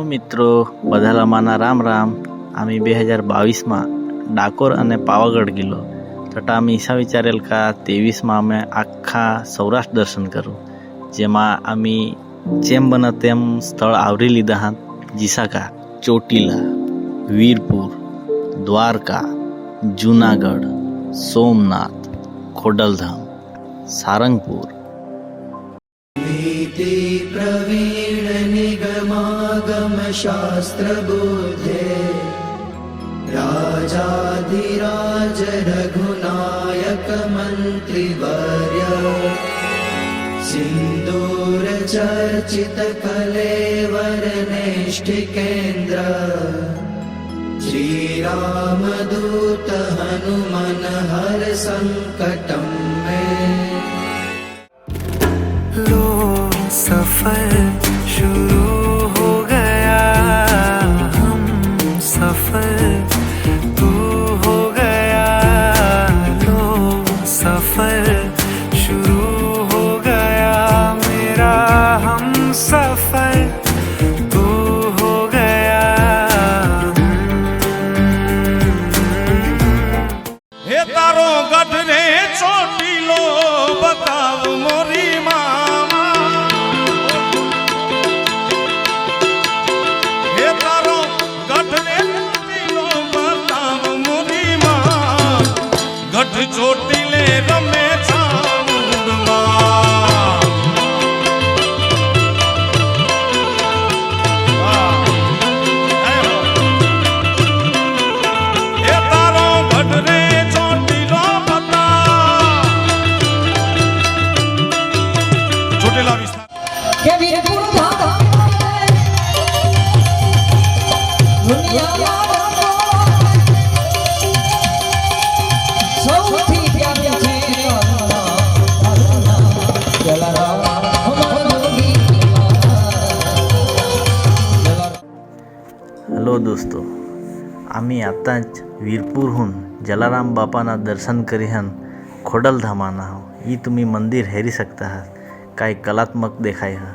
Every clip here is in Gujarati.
મિત્રો બધાલા માના રામ રામ. आम्ही 2022 ડાકોર અને પાવાગઢ ગયેલો છતાં અમે ઈસા વિચારેલ કે 23 અમે આખા સૌરાષ્ટ્ર દર્શન કરું, જેમાં અમે જેમ બને તેમ સ્થળ આવરી લીધા હતા. જીસાકા, ચોટીલા, વીરપુર, દ્વારકા, જૂનાગઢ, સોમનાથ, ખોડલધામ, સારંગપુર. प्रवीण निगमागम शास्त्र बुद्धे राजाधिराज रघुनायक मंत्रिवर्य सिंदूर चर्चित कलेवर नेष्ठिकेन्द्र श्री राम दूत हनुमन हर संकटम में। लो सफर शुरू हो गया, हम सफर तू हो गया। लो सफर शुरू हो गया मेरा, हम सफर तू हो गया। हे तारो गढ़ रे चोटीलो बताव मोरी मामा, हे तारो गढ़ रे चोटीलो बताव मोरी माँ, गढ़ चोटीले रमे छामुंडमा। हे तारो गढ़ रे चोटीलो ચોટીલા વિસ્તાર કે વીરપુર ધામ દુનિયામાં સૌથી પ્યારું છે જલારામ જોગી. हॅलो दोस्तो, आम्ही आताच वीरपूरहून जलाराम बापाना दर्शन करीहन खोडलधामाना आहो. ही तुम्ही मंदिर हेरी सकता आहात. काय कलात्मक देखाय हा.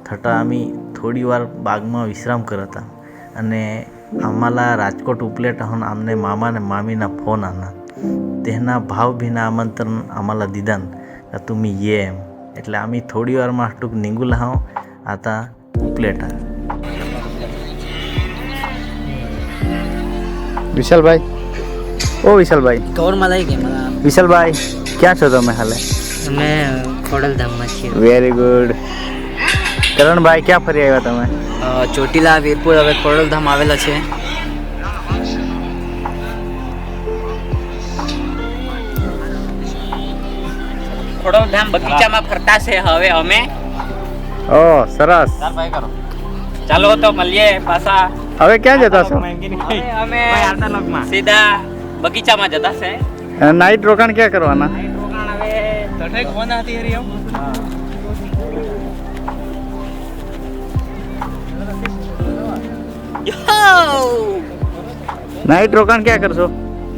थटा आम्ही थोडी वार बागમાં વિશ્રામ કરતા અને આમાલા રાજકોટ ઉપલેટાહून આમને મામા ને મામીના ફોન આના, તેના ભાવભીના આમંત્રણ આम्हाला દીધાન કે तुम्ही ये એમ. એટલે આम्ही થોડી વારમાં ટૂંક નીંગુલા હા आता ઉપલેટા. વિશાલભાઈ, ઓ વિશાલભાઈ, કવરમાં લઈ ગયા મને. વિશાલભાઈ ક્યાં છો તમે હાલે? અમે ખોડલધામમાં છીએ. Very good. કરણભાઈ ક્યાં ફરી આવ્યા તમે? ચોટીલા, વીરપુર, હવે ખોડલધામ આવેલા છે. ખોડલધામ બગીચામાં ફરતા છે હવે અમે. ઓ સરસ. ચાલો તો મળીએ પાછા. હવે ક્યાં જતા છો? હવે અમે સીધા બગીચામાં જતા છે. નાઇટ રોકાણ ક્યાં કરવાના? નાઇટ રોકાણ ક્યાં કરશો?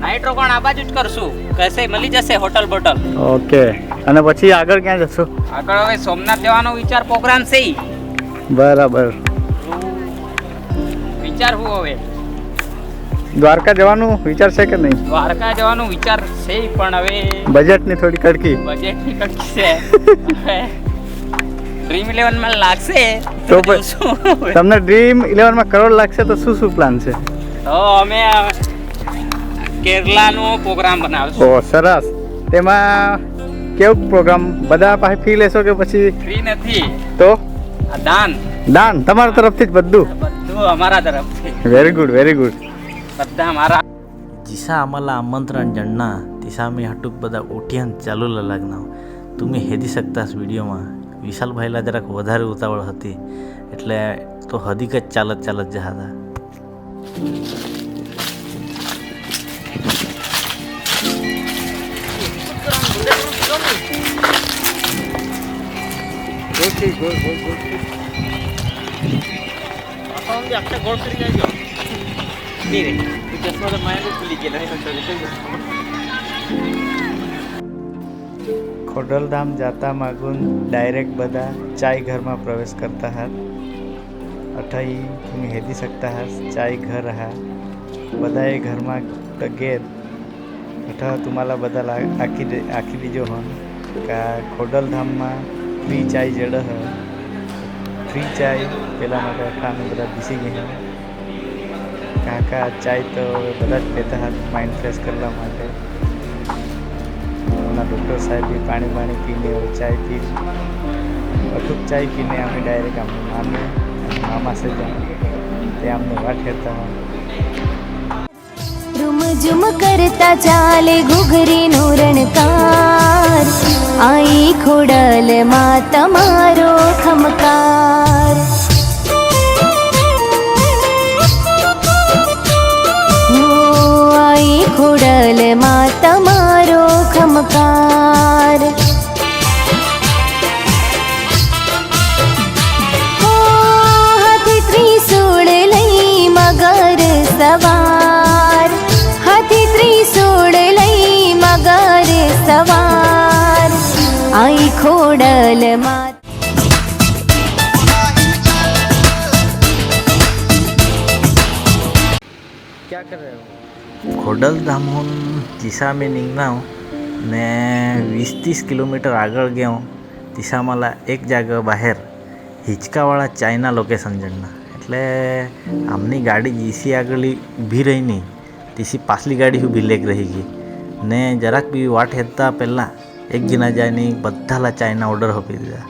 નાઇટ રોકાણ આ બાજુ જ કરશું, કશે મળી જશે હોટલ બોટલ. ઓકે. અને પછી આગળ ક્યાં જશો? આગળ હવે સોમનાથ જવાનો વિચાર પ્રોગ્રામ છે. બરાબર. વિચાર હું હવે દ્વારકા જવાનું વિચાર છે કે નહીં? દ્વારકા જવાનું વિચાર છે પણ હવે બજેટની થોડી કડકી. બજેટની કટકી છે. હવે ડ્રીમ 11 માં લાગશે તો શું તમને ડ્રીમ 11 માં કરોડ લાગશે તો શું શું પ્લાન છે? તો અમે કેરલાનો પ્રોગ્રામ બનાવશું. ઓ સરસ. તેમાં કેવો પ્રોગ્રામ? બધા પાસે ફી લેશો કે પછી? ફ્રી નથી, તો આ દાન દાન તમારા તરફથી જ બધું? બધું અમારા તરફથી. Very good, very good. બધા અમારા. जिसा आम्हाला आमंत्रण जणना तिसा आम्ही हटूक बदा ओठ्यान चालूला लागना. तुम्ही हेदी શકતાસ વિડીયોમાં વિશાલભાઈલા જરાક વધારે ઉતાવળ હતી એટલે તો હદીક જ ચાલત જતા. ખોડલધામ જાતા માગુન ડાયરેક્ટ બધા ચાય ઘરમાં પ્રવેશ કરતા હતા अठाई तुम्हें हेदी सकता है चाय घर है बधाए घर में गेर अठा तुम्हाला बदल आखी दीजो हन का खोडल धाम में फ्री चाय जड़ है फ्री चाय पेला अठा में बदा बीसी गए हैं काका चाय तो बदा पीता है माइंड फ्रेश करला माटे डॉक्टर साहेब भी पानी पीने और चाय पी अटूक चाय पीने आम्ही डायरेक्ट आम्ही मामी मामा से जाऊँ ते आमने वाट हेता रुम जुम करता चाले घुघरी रणकार आई खोडल माता मारो खमकार आई खोडल माता मारो खमकार हाथी त्रिशूळ लई मगर सवार हाथी त्रिशूळ लई मगर सवार आई खोडल माता क्या कर रहे हो ખોડલ ધામોન દિશા મેં નીકળ્યા ને 20-30 કિલોમીટર આગળ ગયો દિશા मला એક જાગા બહાર હિંચકાવાળા ચાઇના લોકેશન જણના એટલે આમની ગાડી જીસી આગળ ઊભી રહીની તીસી પાછલી ગાડી ઊભી લેક રહી ગઈ ને જરાક બી વાટ હેતા પહેલાં એક જણા જાયની બધાલા ચાયના ઓર્ડર આપી દીધા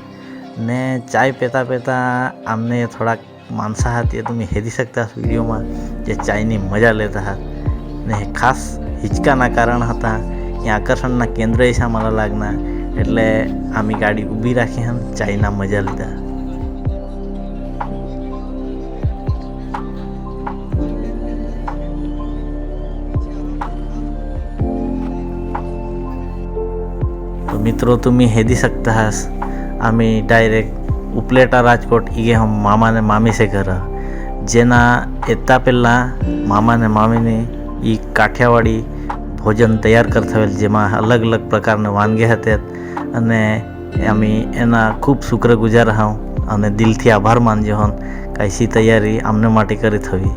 ને ચાય પીતા પીતા આમને થોડાક માંસાહાર એ તમે હેરી શકતા વિડીયોમાં જે ચાયની મજા લેતા હતા ને ખાસ હિંચકાના કારણ હતા એ આકર્ષણના કેન્દ્ર હિસા मला લાગના એટલે આમી ગાડી ઊભી રાખી હન ચાયના મજા લીધા तो मित्रों तुम्ही हेदी सकता हास आम्ही डायरेक्ट उपलेटा राजकोट इगे हम मामा ने मामी से घर जेना एता पहला मामा ने मामी ने ई काठियावाड़ी भोजन तैयार करता हुए जेमा अलग अलग प्रकार वानगी हते अने अमी एना खूब शुक्रगुजार हाँ अने दिल थी आभार मानजो हन कैसी तैयारी आमने माटे करी थवी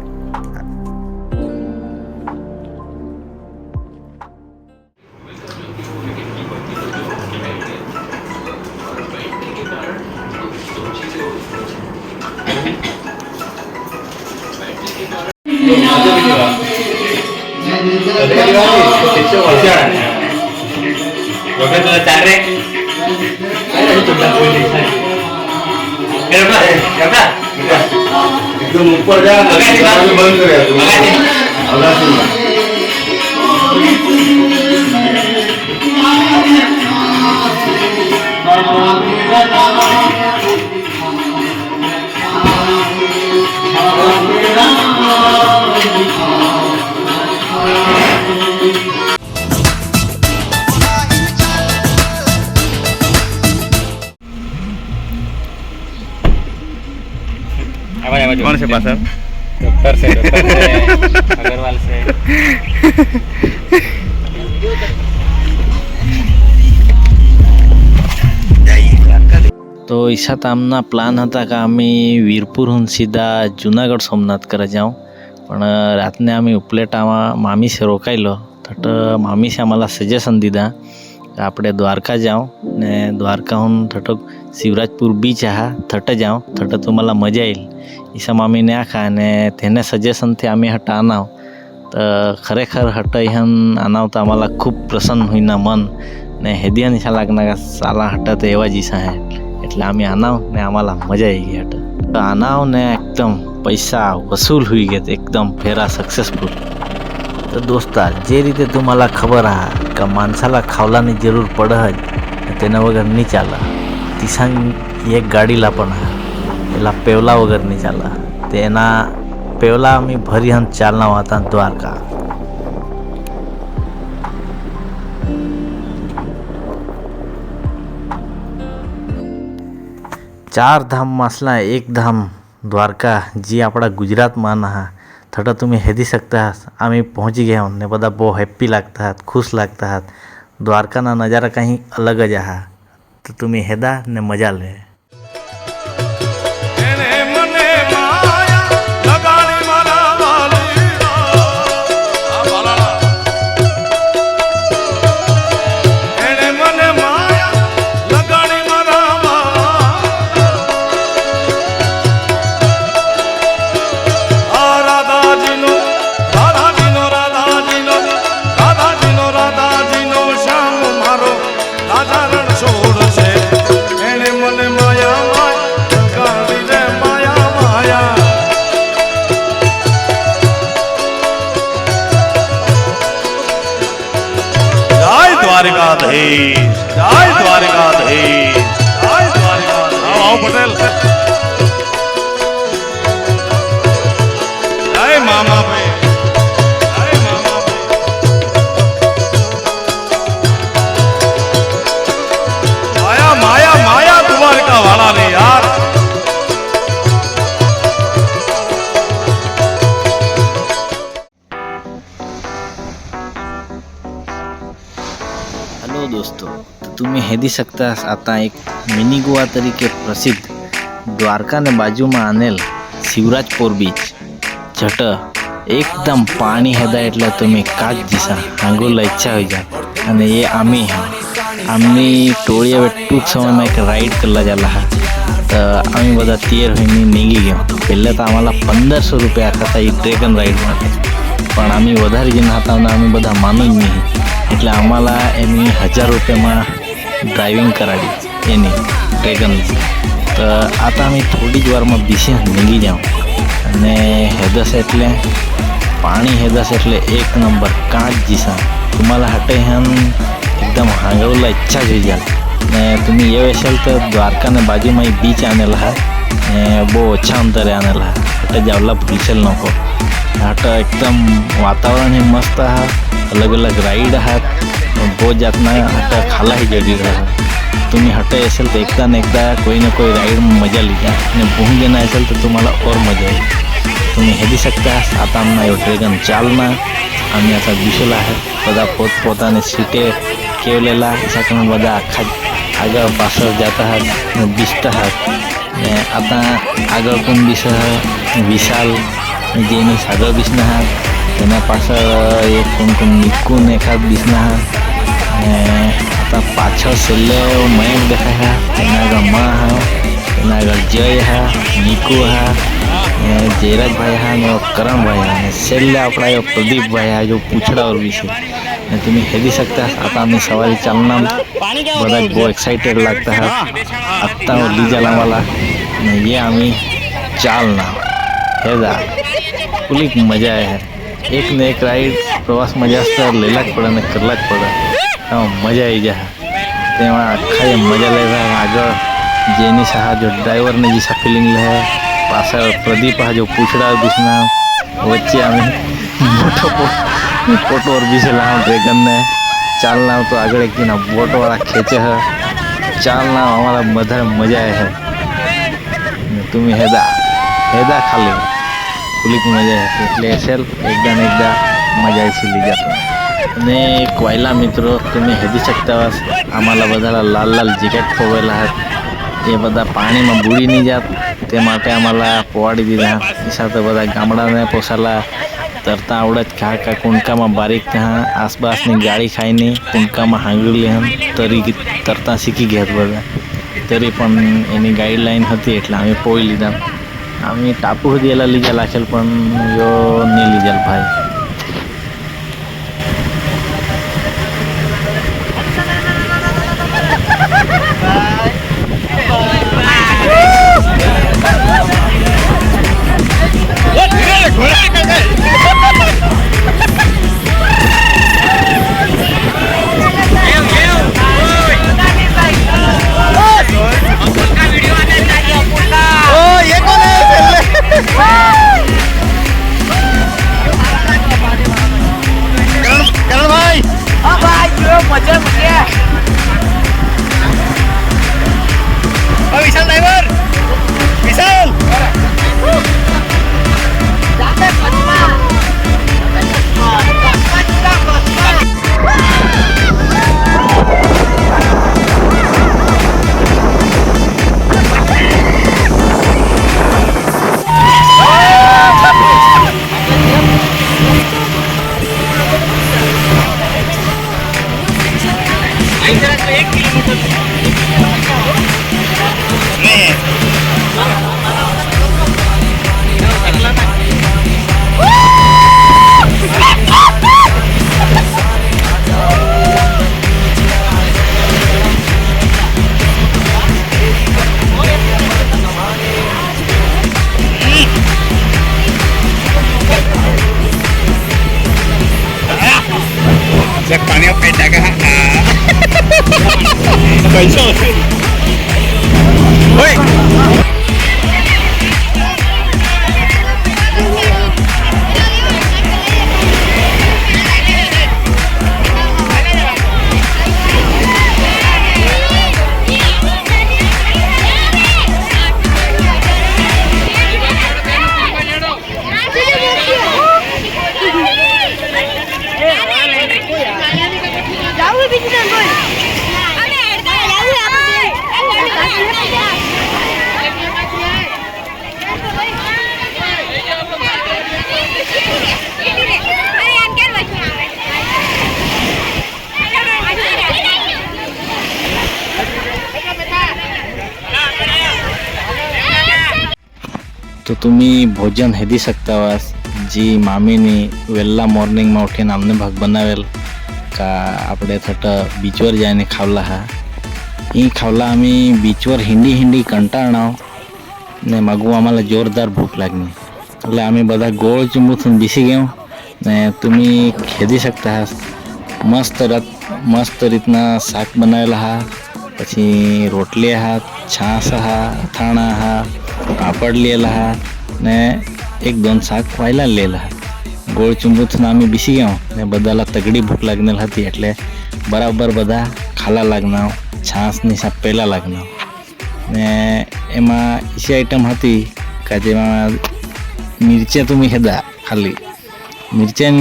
एकदम ऊपर जा बंद कौन से पास डॉक्टर से अग्रवाल से तो ईसा आमना प्लान था कि आम्ही वीरपूरहून सीधा जूनागढ़ सोमनाथ करे जाऊँ पण रातने आम्ही उपलेटामा मामी से रोकायलो थट मामी से आम्हाला सजेशन दीधा कि आपणे द्वारका जाऊँ ने द्वारकाहून थट शिवराजपुर बीच हा थट जाऊँ थट तुम्हाला मजा येईल ईसा मामी ने आखा ने तेने सजेशन थी आम्ही हट आनाव तो खरेखर हट हन आनाव तो आम्हाला खूब प्रसन्न हुईना मन ने हेदिया निशा लागना का साला हट तो एवा जीसा है એટલે આમી આનાવ ને આમાલા મજા આવી ગઈ હટ તો આનાવ ને એકદમ પૈસા વસૂલ હોઈ ગયા એકદમ ફેરા સક્સેસફુલ તો દોસ્તા જે રીતે તમારા ખબર આ કે માણસાલા ખાવલાની જરૂર પડે જ તેના વગર નહીં ચાલે તિસાંગ એક ગાડીલા પણ પેલા પેવલા વગર નહીં ચાલે તેના પેવલા અમે ભરી હન ચાલના હતા દ્વારકા चार धाम मासला एक धाम द्वारका जी अपना गुजरात में ना थोड़ा तुम्हें हेदी सकता है आम्ही पहुँची गए ने बदा बहुत हैप्पी लगता है खुश लगता है द्वारका ना नज़ारा कहीं अलग ज है तो तुम्हें हेदा ने मजा ले એને મને દ્વારિકાધીશ જય દ્વારિકાધીશ જય દ્વારિકાધીશ આવો પટેલ જય મામા ભાઈ જય મામા ભાઈ માયા માયા દ્વારકા વાળા ને યાર हॅलो दोस्तों, तो तुम्ही हेदी सकता आता एक मिनी गोवा तरीके प्रसिद्ध દ્વારકા ને બાજુમાં આનેલ શિવરાજપુર બીચ જટ એકદમ પાણી હેદા એટલે તમે કાચ દિશા આંગોલા ઈચ્છા હોઈ જાય અને એ આમની ટોળી હવે ટૂંક સમયમાં એક રાઈડ કરવા जाला હા તો અમે બધા તૈયાર હોઈને નીકળી ગયો પહેલાં તો અમારા 1500 રૂપિયા હતા એ ડ્રેગન રાઈડ માટે પણ અમે વધારે જણ હતા અને અમે બધા માનું જ નહીં એટલે અમારા એની 1000 રૂપિયામાં ડ્રાઇવિંગ કરાવી એની ડ્રેગનની તો आता અમે થોડી જ વારમાં બીચે નીકળી જાઉં અને હેદસ એટલે પાણી હેદસ એટલે એક નંબર કાચ જીસા तुम्हाला हटे हम एकदम हांगवला इच्छा होई जाल ने तुम्ही ये असाल तर द्वारका ने बाजू में बीच आनेला है बहुत अच्छा अंतरे आनेला है हटे जावला भूलसेल नको हट एकदम वातावरण ही मस्त है अलग अलग राइड है बहुत जातना हट खाला ही जड़ी रहा तुम्ही हटे असेल तर एकदा न एकदा कोई ना कोई राइड में मजा लीजा ने बहुत जना असेल तर तुम्हाला और मजा येईल तुम्ही हे शकता आता आमना यो ड्रेगन चालना आम्ही आता दिशेला आहे બધા પોતપોતાની સીટે કેવલેલા ઈસાકમાં બધા આખા આગળ પાછળ જતા હતા બીસતા હતા ને आता આગળ પણ બીસ વિશાલ જેની આગળ બીસના હતા તેના પાછળ એક કોણ નિકુન એકાદ બીસના હતા ને आता પાછળ છેલ્લે મયંક દેખાય તેના આગળ મા હા તેના આગળ જય હા નિકુ હા जयराज हा ने करण भाई हा ने छेल्ले आपला यो प्रदीप भाई हा जो पूछडावर विषय ने तुम्ही हेदी सकता आता आम्ही सवारी चालना बड़ा बहुत एक्साइटेड लगता है आता ली जाला वाला ने ये आम्ही चालना हेदा फुल मजा है एक ने एक राइड प्रवास मजा असता लेला ज पड़े ने करला ज पड़े मजा आई जा तेवा आखा मजा लेवा आगळ जेनी साहा जो ड्राइवर ने जी फीलिंग ले पासा प्रदीप हा जो पूछड़ा दिसना वच्चे आम्ही मोटो फोटो और बीसेला ड्रेगन ने चालना तो आगे एक दिन बोट वाला खेचे है चालना हमारा बधा मजा है तुम्हें हेदा हेदा खाली फुलिक मजा है એટલે સેલ એકદમ એકદમ મજા લી જતો ને એક વાયલા મિત્રો તમે હેદી શકતા આમાલા બધાલા લાલ લાલ જેકેટ પોવેલા એ બધા પાણીમાં બુડી નહીં જાત તે માટે અમારા પોવાડી દીધા એ સાથે બધા ગામડાને પોસાલા તરતા આવડત ખા કુંડકામાં બારીક ત્યાં આસપાસની ગાડી ખાઈને કુંડકામાં હાંગળી હમ તરી તરતા શીખી ગયા બધા તરી પણ એની ગાઈડલાઈન હતી એટલે અમે પોઈ લીધા અમે ટાપુ સુધી એલા લીજા લાખેલ પણ યો નહીં લીજાલ ભાઈ તો तुम्ही ભોજન હેદી શકતા વાસ જી મામીની વહેલા મોર્નિંગમાં ઉઠીને અમને ભાગ બનાવેલ કા આપણે થટ બીચवर જઈને ખાવલા હા એ ખાવલા અમે બીચवर હિંડી કંટાળાવ ને માગું આम्हाला જોરદાર ભૂખ લાગની એટલે અમે બધા ગોળ ચૂંબુથું બેસી ગયો ને તમે ખેદી શકતા હા મસ્ત રીતના શાક બનાવેલા હા પછી રોટલી હા છાશ હા અથાણા હા પાપડ લેલા હા ને એક દોન શાક વાયલા લેલા હા ગોળ ચૂંબુથું અમે બેસી ગયો ને બધાલા તગડી ભૂખ લાગનેલ હતી એટલે બરાબર બધા ખાલા લાગનાવ છાશની સાપ પહેલાં લાગનાવ ને એમાં એસી આઈટમ હતી કે જેમાં મિરચા તમે હેદા ખાલી મિરચા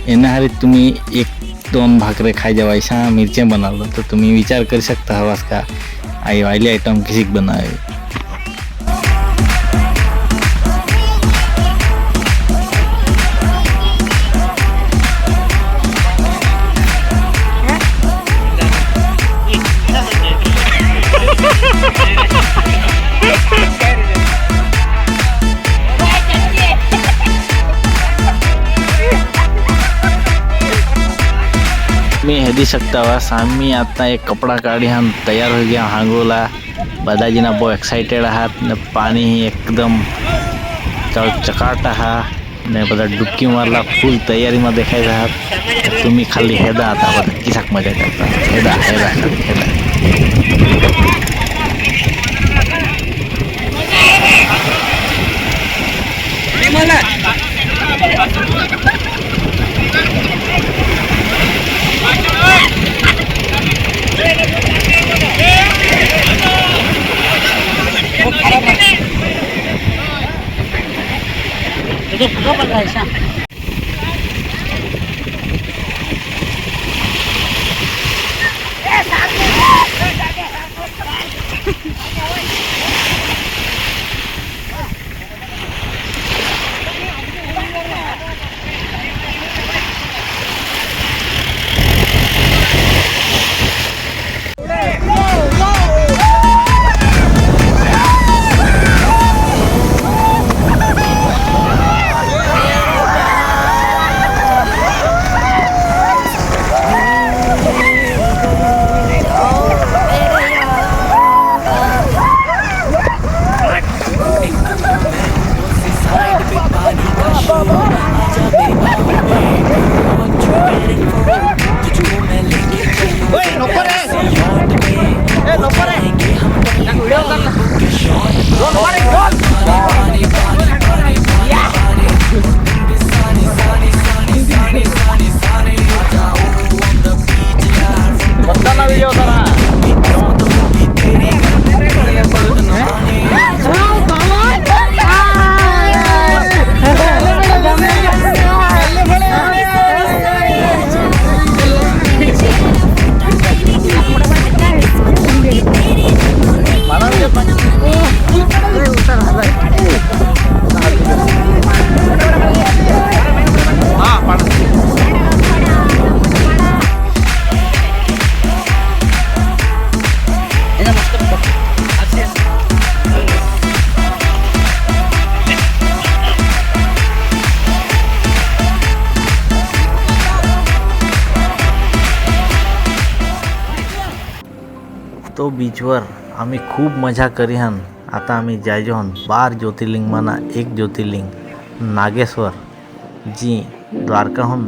એના હારી તમે એક दोन भाकरे खाई जावा ऐसा मिर्चें बना लो तो तुम्हें विचार कर सकता हवास का आई वाली आइटम किसी बनाए मैं हेदी सकता हुआ सामी आता एक कपड़ा काढ़ी हम तैयार हो गया हांगोला दादाजी ना बहुत एक्साइटेड हाथ ने पानी एकदम चकाटा हा ने बदा डुबकी मारला फुल तैयारी में देखाई रहा तुम्हें खाली हेदा आता बदा किसाक मजा करता हेदा हेदा हेदा तो बीचवर आम्ही खूप मजा करी हन आता आम्ही जायजो हन 12 ज्योतिर्लिंगमाना एक ज्योतिर्लिंग नागेश्वर जी द्वारका हूँ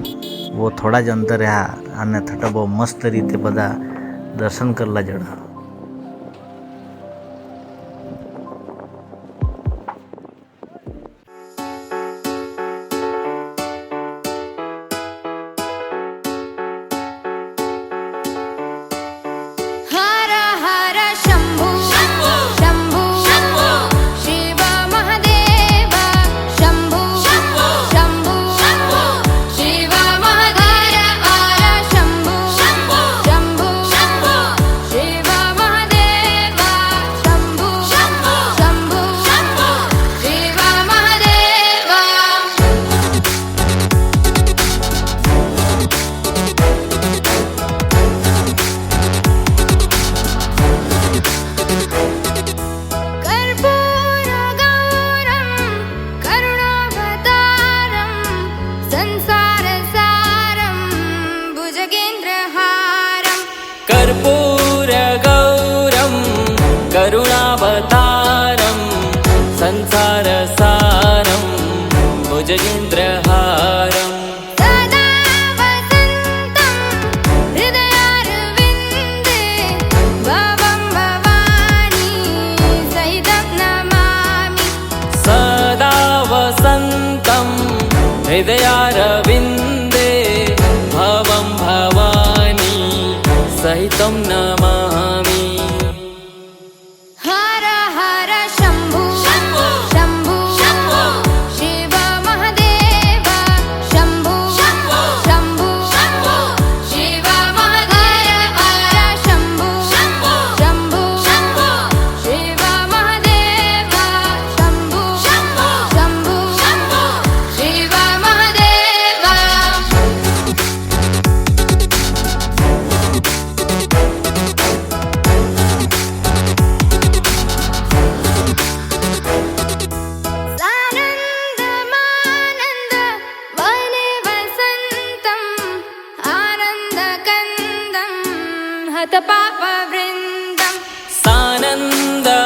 वो थोड़ा ज अंतर रहा અને થટા બહુ મસ્ત રીતે બધા दर्शन करला जड़ा। हर हर शंभु शंभु शिव महादेव शंभु शंभु शिव महादेव शंभु शंभु शिव महादेव शंभु शंभु शिव महादेव। कर्पूरगौरं करुणावतारं संसारसारं भुजगेन्द्रहारं कर्पूरगौरं करुणावतारं संसारसारं भुजगेन्द्रहारं सदा वसन्तं हृदयारविन्दे भवं भवानी सहितं नमामि। सदा वसन्तं हृदयारविन्दे भवं भवानी सहितं नमामि। हर हर शंभु शंभु शिव महादेव शंभु शंभु शिव महादेव शंभु शंभु शिव महादेव शंभु शंभु शिव महादेव। सानन्दमानन्द वने वसन्तम् आनन्दकन्दं हतपापवृन्दम् सानन्दमानन्द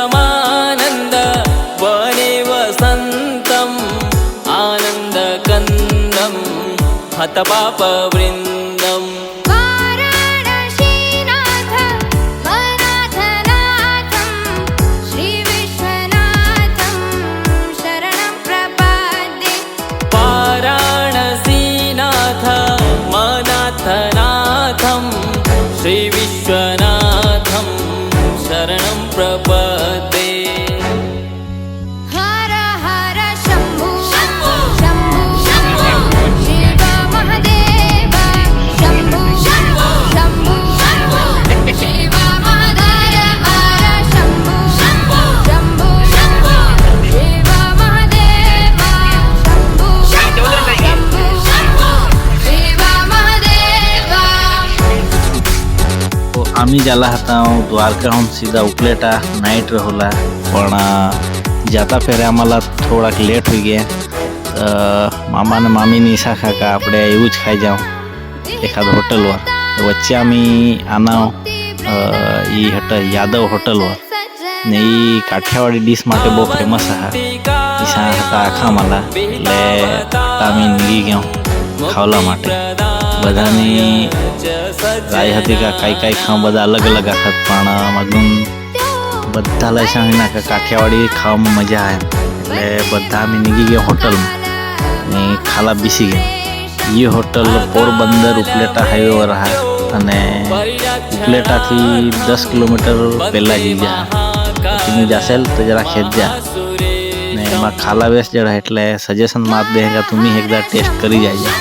वने वसन्तम् आनन्दकन्दं हतपापवृन्दम् वाराणसीनाथ वनाथनाथं श्रीविश्वनाथं शरणं प्रपद्ये। वाराणसीनाथ मनाथनाथं श्रीविश्वनाथं शरणं प्रपद्ये। हर हर शंभु शंभु शिव महादेव शंभु शंभु शिव महादेव शंभु शंभु शिव महादेव शंभु शंभु शिव महादेव। तो आम्ही ज्याला हाताहून द्वारकाहून सीधा उपलेटा नाईट रहोला पण जाता फेरे आम्हाला થોડાક લેટ થઈ ગયા મામા અને મામીની ઈચ્છા ખા કે આપણે એવું જ ખાઈ જાઉં એખાદ હોટલवर વચ્ચે આम्ही આના એ યાદવ હોટલवर ને એ કાઠિયાવાડી ડીશ માટે બહુ ફેમસ હા ઈચ્છા હતા આખા માલા એટલે આम्ही નીકળી ગયો ખાવલા માટે બધાની રાય હતી કે કાંઈ કાંઈ ખાવા બધા અલગ અલગ આખત પણ મગન બધા લઈશાણીના કે કાઠિયાવાડી ખાવામાં મજા આવે એટલે બધા અમે નીકળી ગયા હોટલમાં ને ખાલા બેસી ગયા। ये होटल पोरबंदर उपलेटा हाईवे पर है અને ઉપલેટાથી 10 કિલોમીટર પહેલા જઈ જાય તમે જાશેલ તો જરા ખેંચજા ને એમાં ખાલા બેસ જરા એટલે સજેશન માર દેगा तुम्ही एकदा टेस्ट करी जाइए।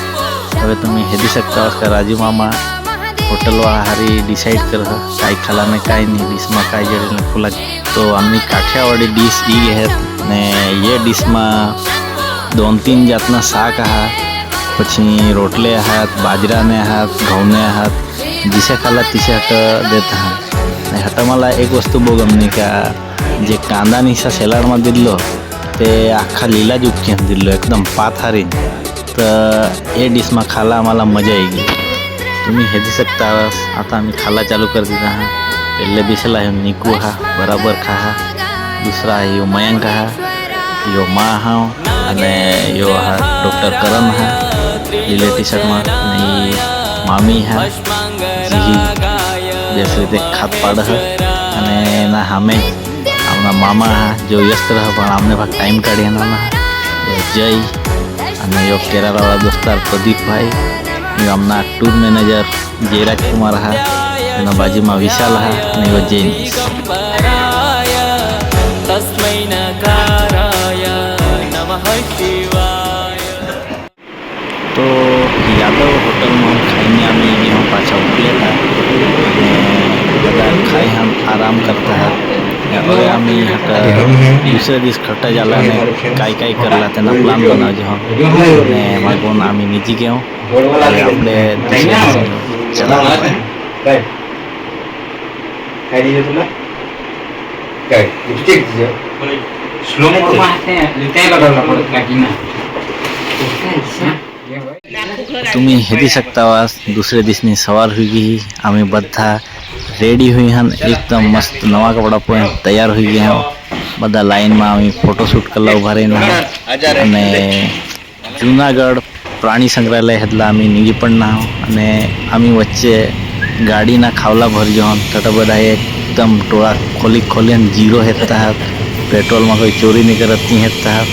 હવે તમે હેદી શકતા હો કે રાજુ મામા होटल वाला हारी डिसाइड कर काई खाला में काई नहीं डिश में काई जड़ी खुला तो आम्ही काठियावाड़ी डिश ई है ने ये डिश में 2-3 जातना शाक है पछी रोटले हाथ बाजरा ने हाथ घऊँ ने हाथ जिसे खाला तिसे हट देता है हट मला एक वस्तु बो गमनी का जे कांदा निशा सलाड में दिल्लो ते आखा लीला ज उपकी दिल्लो एकदम पात हारी तो ये डिश में खाला आम्हाला मजा आएगी। तुम्ही हेदी सकता आता आम्ही खाला चालू कर दिला हा पहले बिसला है निकू हा बराबर खा हा दूसरा है यो मयंक हा यो माँ हा अने यो हा डॉक्टर करण हा लीले टी शर्ट में मामी हा जी બેસ રીતે ખાત પાડે છે અને એના સામે આપણા મામા જો વ્યસ્ત રહે પણ અમને ભાગ ટાઈમ કાઢી એના જય અને યો કેરાલાવાળા દોસ્તાર પ્રદીપભાઈ ગામના ટૂર મેનેજર જયરાજ કુમાર હા એના બાજુમાં વિશાલ હા અને યો જૈન तस्मै नकाराय नमः शिवाय। તો યાદવ હોટલમાં ખાઈને અમે અહીંયા પાછા ઉતર્યા હતા બધા ખાઈ हम आराम करता है હવે અમે दूसरे दिवस खट्टा जाला ने काय करला तेना प्लान बनावજો અને એમાં કોણ અમે નીચી ગયો હવે આપણે ચલા ખાઈ લીધું તમે काय चेक दीजिए स्लो में तुम्ही हेदी सकता वास दुसरे दिवसनी सवार हुई गई आम्ही बधा रेडी हुई हन एकदम मस्त नवा कपड़ा पहन तैयार हुई गए हैं बधा लाइन में आम्ही फोटोशूट करला उभा रहीने અને જૂનાગઢ પ્રાણી સંગ્રહાલય હેદલા આમી નીકળી પડના અને આમી વચ્ચે ગાડીના ખાવલા ભરજો તટ બધા एकदम टोळा खोली जीरो हेता है पेट्रोल में कोई चोरी नहीं करती हेता है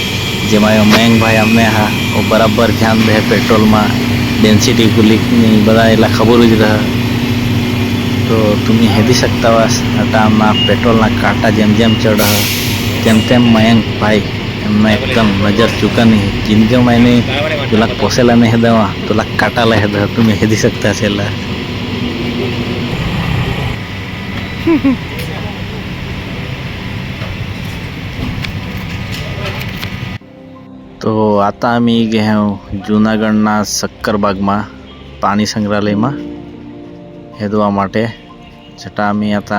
जेमा मयंक भाई अमने हाँ वो बराबर ध्यान दे पेट्रोल में डेंसिटी गुली नहीं बदा एला खबर ज रहा तो तुम्हें हेदी सकता वास अटा पेट्रोल ना काटा जेम जेम चढ़ तेम तेम मयंक भाई एमना एकदम नजर चुका नहीं जिनके मैंने तुला पोसेला नहीं हेदवा तुला काटाला हेद तुम्हें हेदी सकता सेला तो आता आम्ही गे जूनागढ़ना सक्करबागમાં प्राणी संग्रहालयમાં हेदवा माटे छटा आम्ही आता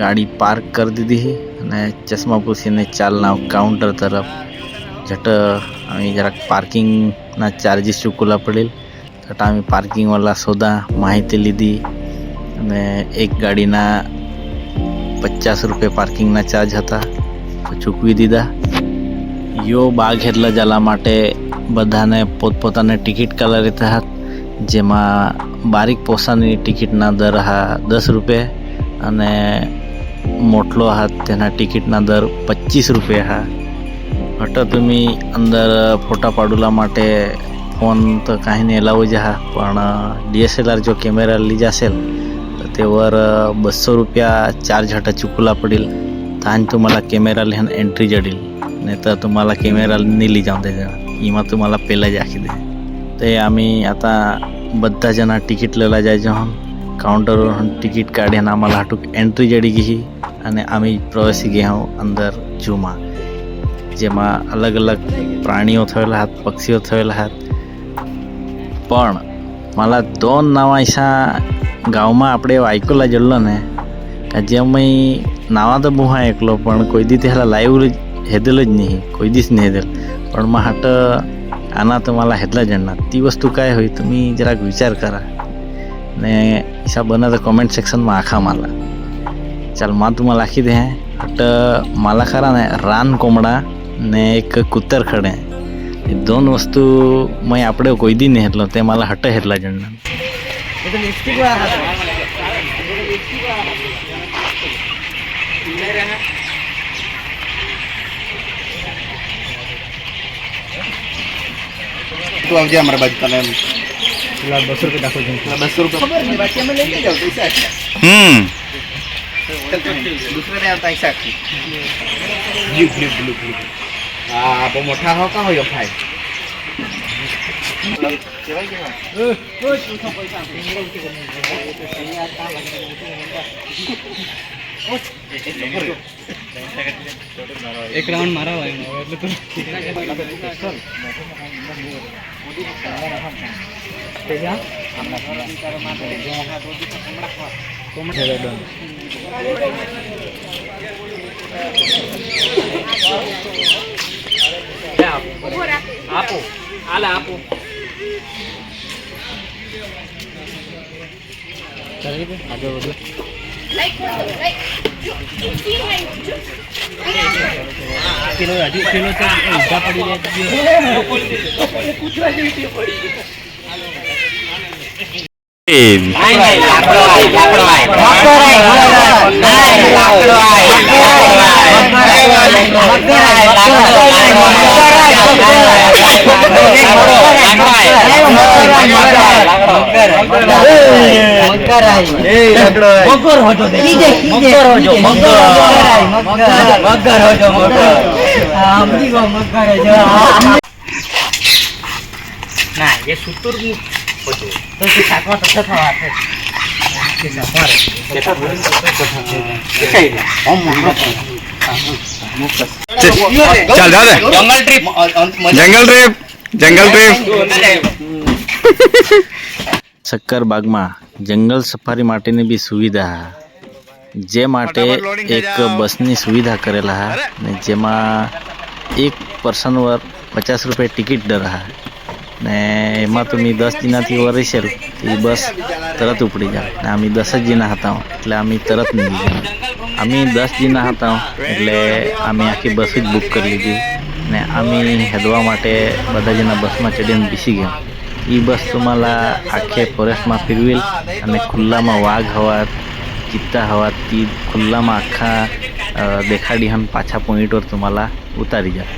गाड़ी पार्क कर दीधी અને ચશ્મા પૂછીને ચાલના કાઉન્ટર તરફ જટ आम्ही जरा पार्किंगना चार्जीस चूकवला पडेल छटा आम्ही पार्किंगवाला सोदा माहिती લીધી અને એક ગાડીના 50 રૂપિયા પાર્કિંગના ચાર્જ હતા તો ચૂકવી દીધા યો બાગ હેડલા જલા માટે બધાને પોતપોતાને ટિકિટ કલા રહેતા હતા જેમાં બારીક પોસાની ટિકિટના દર હા 10 રૂપિયા અને મોટલો હાથ તેના ટિકિટના દર 25 રૂપિયા હા હટ तुम्ही અંદર ફોટા પાડુલા માટે ફોન તો કાંઈ નહીં એલાવ જहा પણ DSLR જો કેમેરા લઈ જાसेल तेवर 200 रुपया चार्ज हटा चुकला पडेल तान तुम्हाला कॅमेरा लिहन एंट्री जडील नाही तर तुम्हाला कॅमेरा नाही ली जाऊन द्यायचा इमा तुम्हाला पहिला जाखी दे ते आम्ही आता બધા જણા ટિકિટ લેલા જાય કાઉન્ટર ટિકિટ કાઢીને આम्हाला હાટુક એન્ટ્રી જડી ગઈ અને અમે પ્રવેશી ગયા અંદર ઝૂમાં જેમાં અલગ અલગ પ્રાણીઓ થયેલા હતા પક્ષીઓ થયેલા હતા પણ मला 2 નાવા ઈસા गावમાં આપણે વાયકોલા જલ્લો ને જે અમે નાવા તો બુહા એકલો પણ કોઈ દી તેલા લાઈવ હેદેલ જ નહીં કોઈ દીસ નહીં હેદેલ પણ માં હાટ આના તો मला હેદલા જણના ती वस्तू काय होई तुम्ही जरा विचार करा ने ईसा बना तो कमेंट सेक्शन में आखा मला चल मां तुम्हाला आखी दे हट मला खरा ने रान कोंबडा ने एक कुत्तर खडे दोन वस्तू मैं आपणे कोई दी नहीं હેદલો તે मला हट હેદલા જણના itu lipstick lah तो अब जे हमारे बाजू का 200 रुपये दाखव 200 रुपये खबर नहीं बाकी में लेके जाओ पैसा दूसरे ने आता ऐसा ब्लू हाँ वो मोटा हो का हो यो भाई एक राउंड मारा हुआ है એટલે તો તેજા આમના કરો માટે જો હા તો આપો આલા આપો ચાલે કે આગળ વધો કિલો હજી કિલો તો ઊભા પડી જાય ના એ સુતુર તો તું શાકમાં તથા થવા ચાલ જા દે જંગલ ટ્રીપ જંગલ ટ્રીપ શક્કરબાગમાં જંગલ સફારી માટેની બી સુવિધા જે માટે એક બસની સુવિધા કરેલા હા ને જેમાં એક પર્સન પર 50 રૂપિયા ટિકિટ દર હા ને એમાં તમે 10 જણાથી વરેશેલ એ બસ તરત ઉપડી જાય ને અમે 10 જ જણા હતા એટલે અમે તરત નીકળી ગયા અમે 10 જણા હતા એટલે અમે આખી બસ જ બુક કરી લીધી ને અમે હેડવા માટે બધા જણા બસમાં ચડીને બેસી ગયા એ બસ तुम्हाला આખે ફોરેસ્ટમાં ફેરવેલ અને ખુલ્લામાં વાઘ હવા ચિત્તા હવા ती ખુલ્લામાં આખા દેખાડી હન પાછા પોઈન્ટ પર तुम्हाला ઉતારી જાય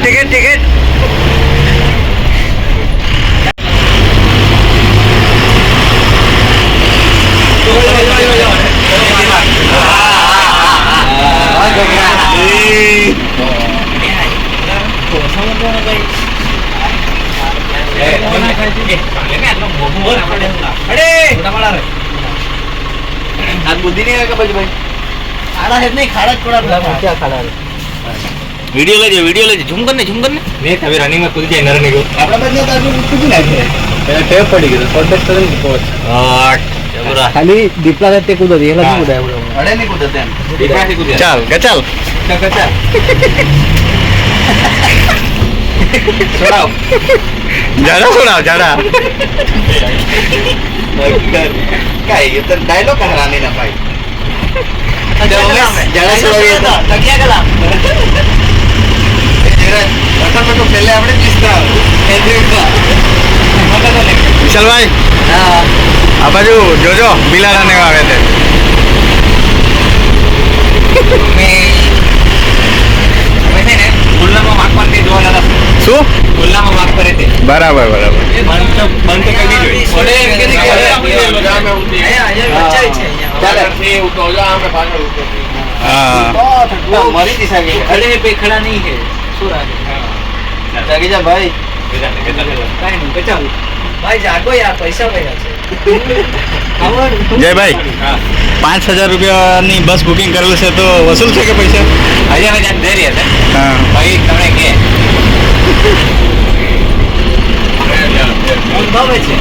ટિકિટ वीडियो लेजे झूम करने मैं अभी रनिंग में कूद जाए नर नहीं આપણા બાજુ તો આજુ કુછ ના છે પેલા ટેપ પડી ગયો શોર્ટ બેસ્ટ કરીને પહોંચ ખાલી દીપલા તે કૂદો દી એલા શું કૂદાય અડે નહીં કૂદતે એમ દીપાથી कूद ચાલ ગચાલ કચા छोड़ाओ જાડા काय ये तर डायलॉग हराने ना भाई जरा सोडवी येतो क्या कला તો પહેલે આપણે કિસ્તા વિશાલભાઈ આ બાજુ જોજો બિલાડાને આવે છે ખુલ્લામાં વાંકવા નહીં જોવાના શું ખુલ્લામાં વાંક કરે તે બરાબર બંધ તો કરવી જોઈએ ચાલે હા મરી દી શકે खड़े पे खड़ा नहीं है सो रहा है જાગી જા ભાઈ કાઈ નહીં બચાવ ભાઈ જાગો યાર પૈસા પડ્યા છે જયભાઈ 5000 રૂપિયાની બસ બુકિંગ કરેલું છે તો વસૂલ છે કે પૈસા હજાર હજાર દે રહ્યા છે હા ભાઈ તમે કે અનુભવ છે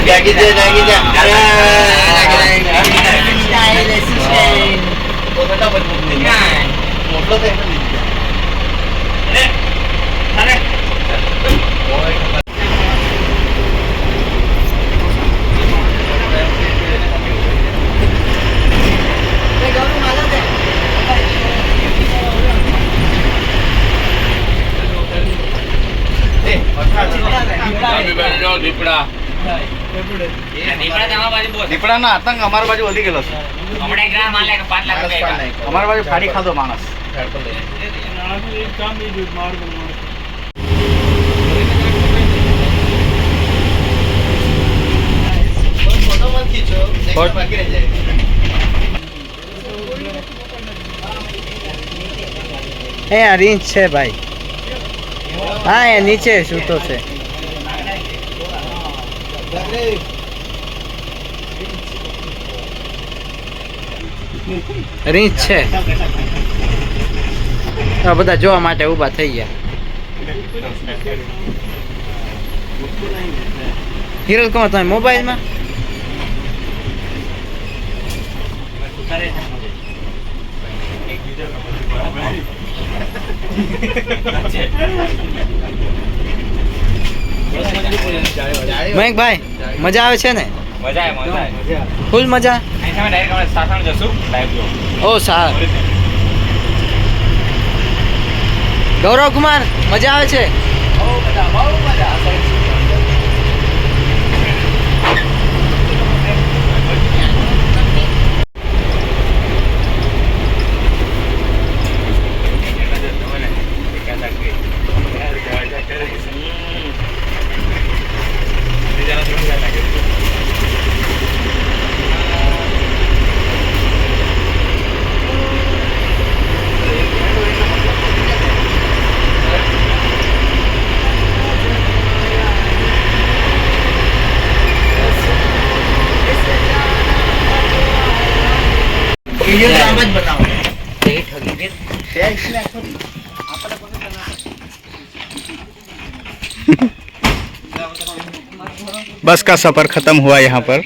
જાગી જા મોટલો તો દીપડાનો આતંક અમારા બાજુ વધી ગયેલો છે હમણાં ગ્રામ આલે 5 લાખ રૂપિયા અમારા બાજુ ફાડી ખાધો માણસ ફોટો મત ખીચો બાકી રહી જાય અહીંયા રીંછ છે ભાઈ હા એ નીચે સૂતો છે રીંછ છે આ બધા જોવા માટે ઊભા થઈ ગયા હિરલ કમા તમે મોબાઈલમાં મયંકભાઈ મજા આવે છે ને? મજા આવે ફૂલ મજા. અહીં તમે ડાયરેક્ટ અમે સાસણ જશું લાઈવ જો. ઓ સારું. ગૌરવ કુમાર મજા આવે છે? बस का सफ़र ख़त्म हुआ यहाँ पर।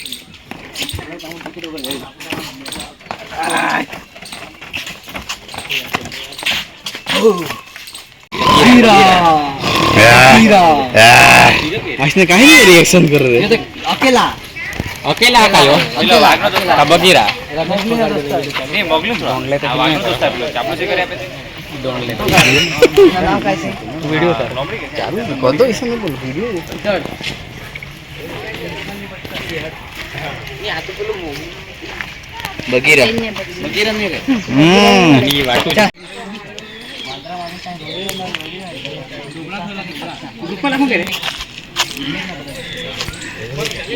इसने कहीं नहीं रिएक्शन कर रहे हैं। अकेला અકેલા કાયો પેલો વાઘનો દોસ્ત આ બગીરા નહીં મોગલું થોડો આ વાઘનો દોસ્ત આપેલો ચાપલો છે કરે આપે वीडियो कर चालू कौन तो इसमें बोल वीडियो चल ये आ तो बोलो बगीरा बगीरा नहीं रे ये वाटू ऊपर लागू करे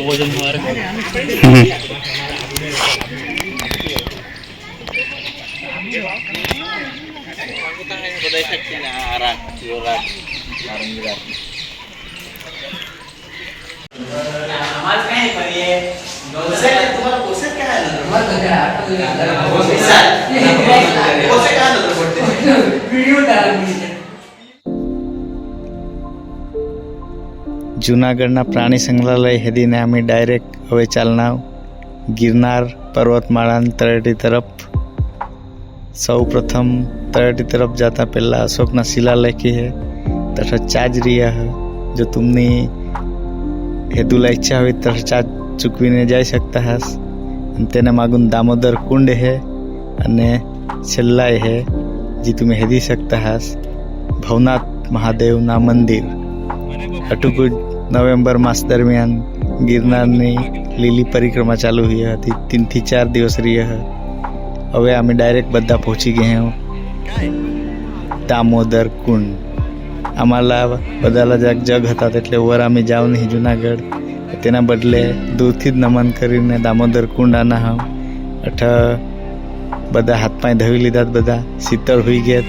वजन मार જૂનાગઢના પ્રાણી સંગ્રહાલય હેદીને અમે ડાયરેક્ટ હવે ચાલના ગિરનાર પર્વતમાળાની તળેટી તરફ. સૌ પ્રથમ તળેટી तरफ जाता पहला अशोकना शिलालेख है तथा चाज रिया है। जो तुमने हेतुला इच्छा हुई तरह चाज चूकवीने जाई सकता है। तेना मागुन दामोदर कुंड है अने छेल्लाय है जी तुम्हें हेदी सकता है। भवनाथ महादेव ना मंदिर अटुकुज नवेम्बर मास दरमियान गिरनारनी લીલી પરિક્રમા ચાલુ हुई હતી 3 થી 4 દિવસ રહી है। હવે અમે ડાયરેક્ટ બધા પહોંચી ગયા દામોદર કુંડ। અમારા બધાલા જગ હતા એટલે ઓર અમે જાવ નહીં જુનાગઢ તેના બદલે દૂરથી જ નમન કરીને દામોદર કુંડ આના હમ અઠ બધા હાથ પાય ધોઈ લીધા બધા શીતળ હોઈ ગયા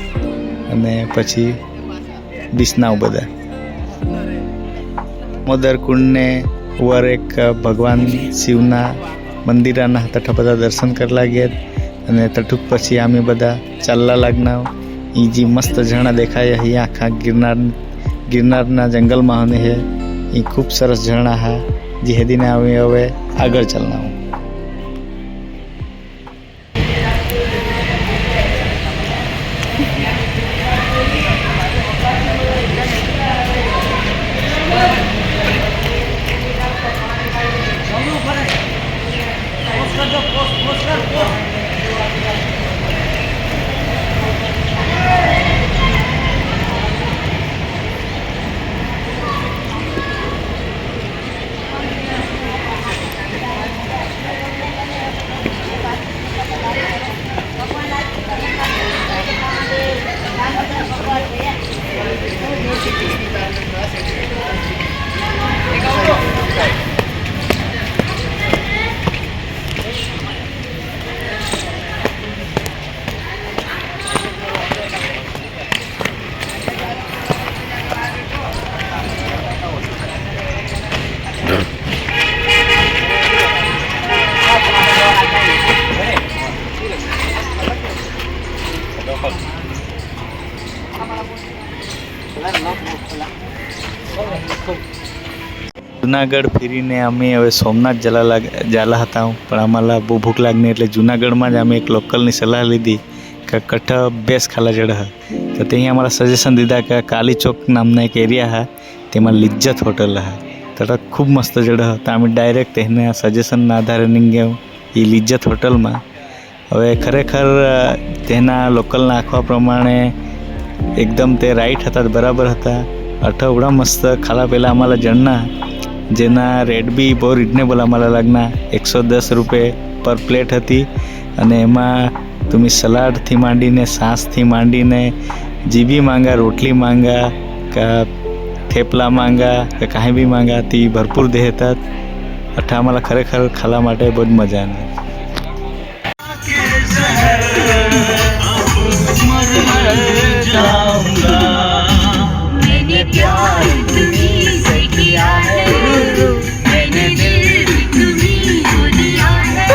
અને પછી બિસનાવ બધા દામોદર કુંડને वर एक भगवान शिवना मंदिराना तठा बधा दर्शन करला गया अने तठुक पछी आमे बधा चालला लागना। ई जी मस्त झरना देखाय है आखा गिरनारना जंगल में होने है। ई खूब सरस झरना है जी हेदीने आवे हवे आगळ चलना। જુનાગઢ ફરીને અમે હવે સોમનાથ जाला હતા, પણ અમારા બહુ ભૂખ લાગની એટલે જુનાગઢમાં જ અમે એક લોકલની સલાહ લીધી કે કઠ બેસ્ટ ખાલા જડે તો ત્યાં અમારા સજેશન દીધા કે કાલી ચોક નામના એક એરિયા હા તેમાં લિજ્જત હોટલ હા તો ખૂબ મસ્ત જડે તો અમે ડાયરેક્ટ તેને સજેશનના આધારે નીકળ્યા એ લિજ્જત હોટલમાં. હવે ખરેખર તેના લોકલના આખવા પ્રમાણે એકદમ તે રાઈટ હતા, બરાબર હતા. અઠવડા મસ્ત ખાલા પહેલાં અમારા જણના જેના રેટ બી બહુ રિઝનેબલ અમારા લાગના 110 રૂપિયા પર પ્લેટ હતી અને એમાં તમે સલાડથી માંડીને સાસથી માંડીને જે બી માંગા, રોટલી માંગા કે થેપલા માંગા કે કાંઈ બી માંગા તે ભરપૂર દેતા. અઠા અમારા ખરેખર ખાલા માટે બહુ જ મજા આવી. मैंने प्यार तुम्हीं से किया है, मैंने दिल भी तुम्हीं को दिया है,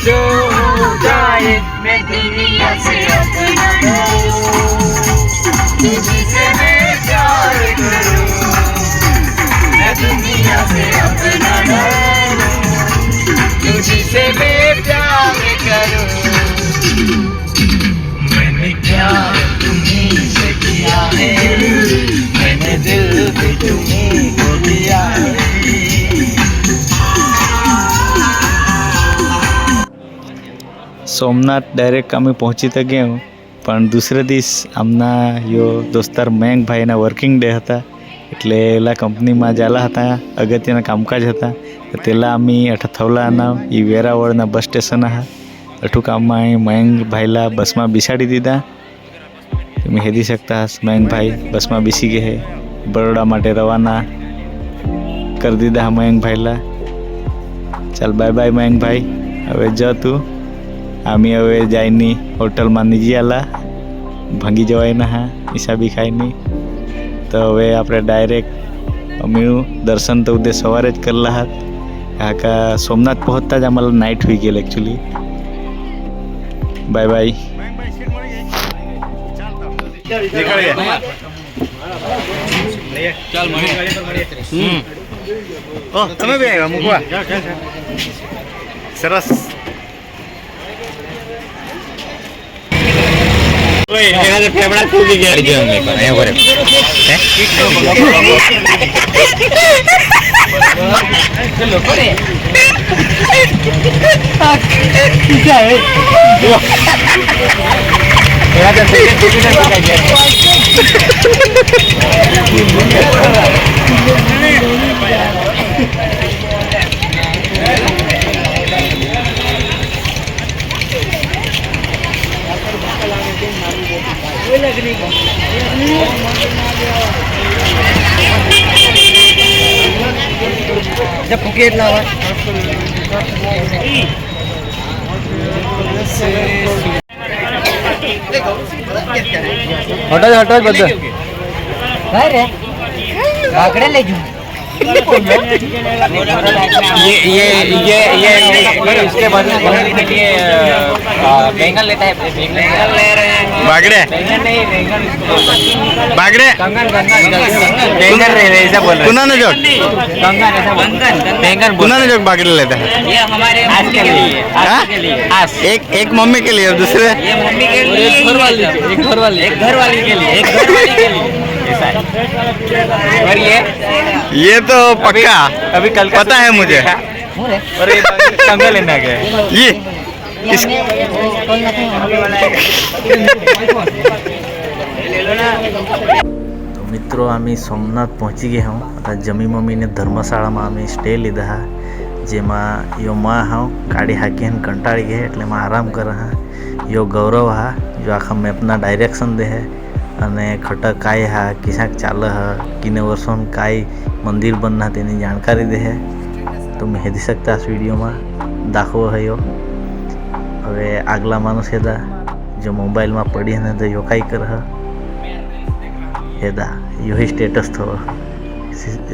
जो हो जाए मैं दुनिया से अपना डरूं, तुझसे मैं प्यार करूं, मैं दुनिया से अपना डरूं, तुझसे मैं प्यार करूं. मैंने प्यार तुम्हीं से किया है, मैंने दिल भी तुम्हीं को दिया है. સોમનાથ ડાયરેક્ટ અમે પહોંચી તો ગયા, પણ દૂસરે દિવસ આમના યો દોસ્તાર મયંકભાઈના વર્કિંગ ડે હતા એટલે એલા કંપનીમાં जाला હતા, અગત્યના કામકાજ હતા. તેલા અમે અઠા થવલાના એ વેરાવળના બસ સ્ટેશન હા અઠું કામમાં મયંકભાઈલા બસમાં બેસાડી દીધા. તમે હેદી શકતા મયંકભાઈ બસમાં બેસી ગયા, બરોડા માટે રવાના કરી દીધા મયંકભાઈલા. ચાલ બાય બાય મયંકભાઈ, હવે જ તું અમે હવે જાયની હોટલમાં નીચે આલા ભાંગી જવાયના હા હિસાબી ખાઈને. તો હવે આપણે ડાયરેક્ટ અમીનું દર્શન તો ઉદય સવારે જ કરેલા હાથ, કાકા સોમનાથ પહોંચતા જ અમારા નાઇટ હોઈ ગયેલ એકચ્યુઅલી. Bye bye. તમે બી આવ્યા મૂકવા સરસ. હટો બધું આગળ લઈ જવું. ये इसके बाद बैंगन लेता है, बैंगन ले रहे हैं. बागड़े बैंगन नहीं, बैंगन बागड़े कंगन बैंगन ले रहे ऐसा बोल रहे. कुना ने जोक कंगन ऐसा बैंगन कुना ने जोक बागड़े लेते हैं. ये हमारे आस के लिए, आस के लिए, आस. एक मम्मी के लिए और दूसरे ये मम्मी के लिए, एक घर वाली, एक घर वाली, एक घर वाली के लिए, एक घर वाली के लिए ऐसा है. और ये तो पक्का अभी कल पता है मुझे. और ये कंगन लेना गया ये इस તો મિત્રો અમે સોમનાથ પહોંચી ગયા હું. आता જમી મમ્મીને ધર્મશાળામાં અમે સ્ટે લીધા હા, જેમાં યો માં હા ગાડી હાકીને કંટાળી ગયા એટલે માં આરામ કરે હા. યો ગૌરવ હા જો આખા મેપના ડાયરેક્શન દે હે અને ખટક કાંઈ હા કિસાક ચાલે હા કિને વર્ષોમાં કાંઈ મંદિર બનના તેની જાણકારી દે હે. તમે હેદી શકતા વિડીયોમાં દાખવો હયો. હવે આગલા માણસ હેદા જો મોબાઈલમાં પડી ને તો યો કાંઈ કરે हेदा यो ही स्टेटस थो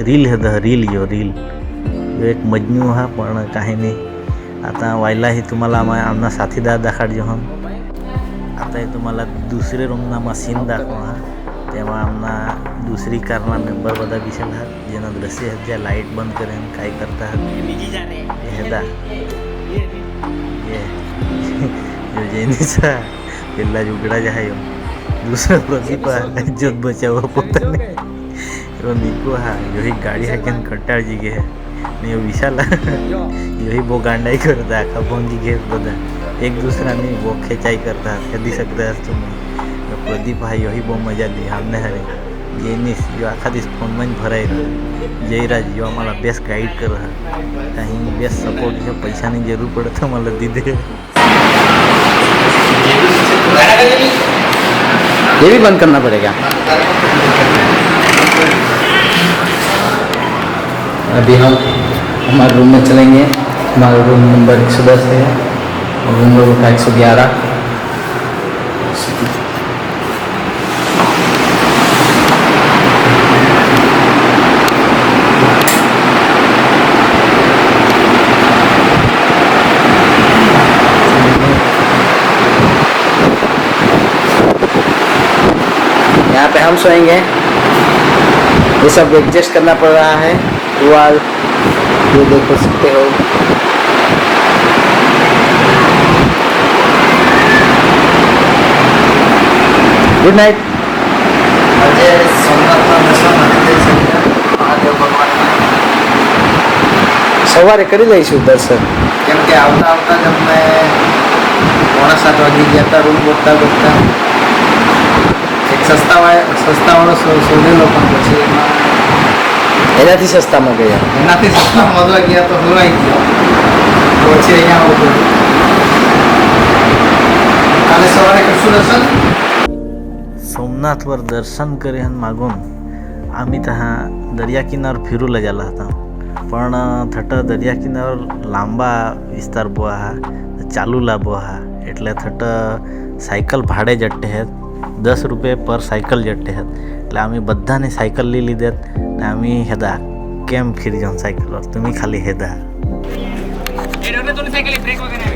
रील हेदा रील यो एक मजनू हा पण काही नाही. आता वायला ही तुम्हाला आमना साथीदार दाखवाडजो हम. आता हे तुम्हाला दुसरे रूमना सीन दाखवा हा. ते તેમાં આમના દૂસરી કારના મેમ્બર બધા બેસેલા હતા જેના દ્રશ્ય હતા લાઇટ બંધ કરીને કાંઈ કરતા હતા એ હતા જો જઈને પેલા જ ઉગડા જાય दूसरा प्रदीप इज्जत बचाओ पोताने एवं निको हाँ यही गाड़ी है क्या कट्टार जी के नहीं विशाल यही वो गांडाई करता आखा भंगी के बदा एक दूसरा नहीं वो खेचाई करता खरीदी सकता है तुम प्रदीप भाई यही बहुत मजा ली हमने हरे जेनिस जो आखा दिस फोन में भराई रहा जयराज जो हमारा बेस्ट गाइड कर रहा कहीं बेस्ट सपोर्ट जो पैसा नहीं जरूर पड़े तो मतलब दीदे ये भी बंद करना पड़ेगा। अभी हम हमारे रूम में चलेंगे। हमारा रूम नंबर 110 है और रूम नंबर का 111। यहाँ पे हम सोएंगे। ये सब एडजस्ट करना पड़ रहा है। वाल ये देख सकते हो। Good night. આજે સોમનાથના દર્શન નથી થઈ શક્યા મહાદેવ ભગવાનના સવારે કરી લઈશું દર્શન કેમ કે આવતા આવતા જ અમે 7:30 વાગે ગયા હતા રૂમ ગોતતા ગોતતા એક સસ્તાવાળો શોધેલો પણ પછી એનાથી સસ્તામાં ગયા એનાથી સસ્તામાં મળવા ગયા તો હલવાઈ ગયો પછી અહીંયા આવું કાલે સવારે કરશું દર્શન सोमनाथवर दर्शन करे मागून आम्ही तहा दर्या किनार फिरूला गेला होता पण थट दर्या किनार लांबा विस्तार बो हा चालूला बो हा एटले थट सायकल भाडे जट्टे आहेत 10 रुपये पर सायकल जट्टे आहेत એટલે आम्ही बधाने सायकल ली लीधेत ने आम्ही हेदा केम फिरी जाऊन सायकलवर तुम्ही खाली हेदा ब्रेक वगैरे